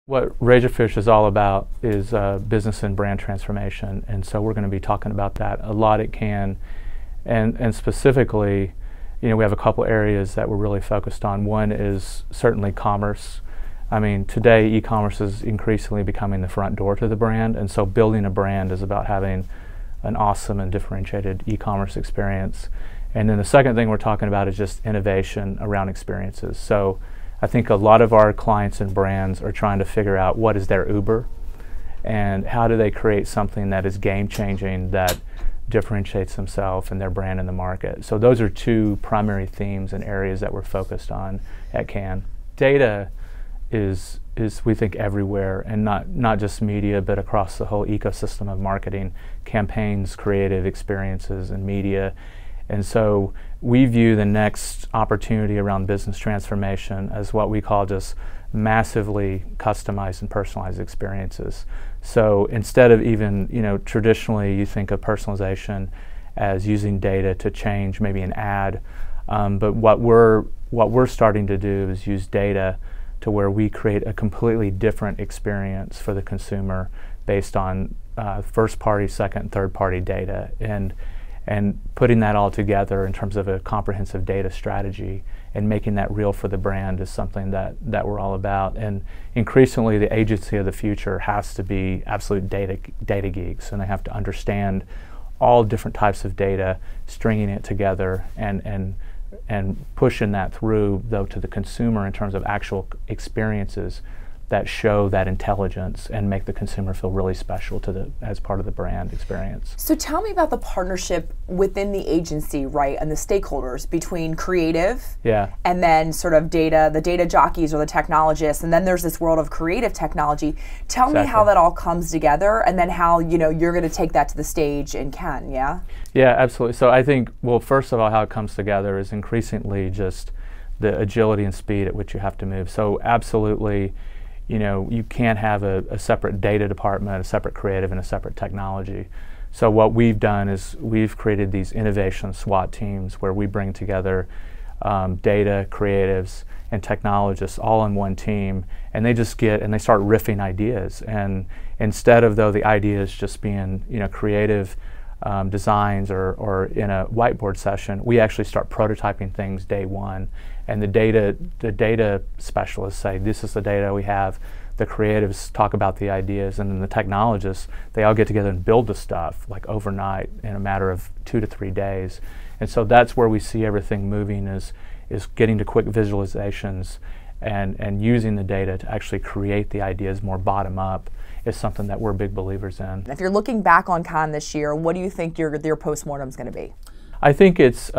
What Razorfish is all about is business and brand transformation, and so we're going to be talking about that a lot at Cannes, and specifically, we have a couple areas that we're really focused on. One is certainly commerce. I mean, today e-commerce is increasingly becoming the front door to the brand, and so building a brand is about having an awesome and differentiated e-commerce experience. And then the second thing we're talking about is just innovation around experiences. So I think a lot of our clients and brands are trying to figure out what is their Uber and how do they create something that is game-changing, that differentiates themselves and their brand in the market. So those are two primary themes and areas that we're focused on at Cannes. Data is we think everywhere, and not just media, but across the whole ecosystem of marketing, campaigns, creative experiences, and media. And so we view the next opportunity around business transformation as what we call just massively customized and personalized experiences. So instead of even, traditionally you think of personalization as using data to change maybe an ad, but what we're starting to do is use data to where we create a completely different experience for the consumer based on first-party, second, third-party data, and putting that all together in terms of a comprehensive data strategy and making that real for the brand is something that we're all about. And increasingly, the agency of the future has to be absolute data geeks, and they have to understand all different types of data, stringing it together, and pushing that through, though, to the consumer in terms of actual experiences that show that intelligence and make the consumer feel really special as part of the brand experience. So tell me about the partnership within the agency, right, and the stakeholders between creative and then sort of data, the data jockeys or the technologists, and then there's this world of creative technology. Tell me how that all comes together, and then how you're going to take that to the stage in Cannes, yeah? Yeah, absolutely. So I think, well, first of all, how it comes together is increasingly just the agility and speed at which you have to move. So absolutely, you can't have a separate data department, a separate creative, and a separate technology. So what we've done is we've created these innovation SWAT teams where we bring together data, creatives, and technologists all in one team, and they just they start riffing ideas. And instead of the ideas just being creative designs or in a whiteboard session, we actually start prototyping things day one. And the data specialists say, this is the data we have. The creatives talk about the ideas, and then the technologists, they all get together and build the stuff like overnight in a matter of 2 to 3 days. And so that's where we see everything moving, is getting to quick visualizations and using the data to actually create the ideas more bottom up is something that we're big believers in. If you're looking back on Cannes this year, what do you think your postmortem is going to be? I think it's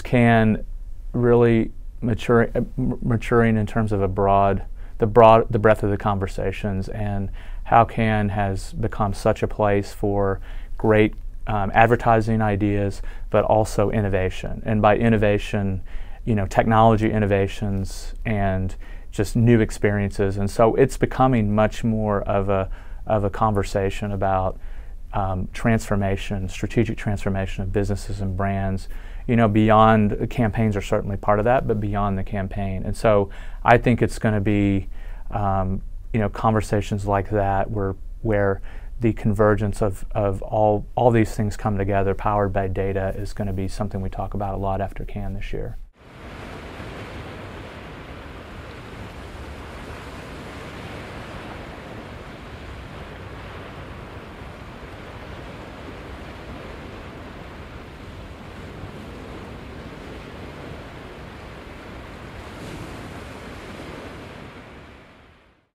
Cannes really maturing in terms of the breadth of the conversations, and how Cannes has become such a place for great advertising ideas, but also innovation. And by innovation, technology innovations and just new experiences. And so it's becoming much more of a conversation about transformation, strategic transformation of businesses and brands. Beyond campaigns are certainly part of that, but beyond the campaign. And so I think it's going to be, conversations like that where the convergence of all these things come together, powered by data, is going to be something we talk about a lot after Cannes this year.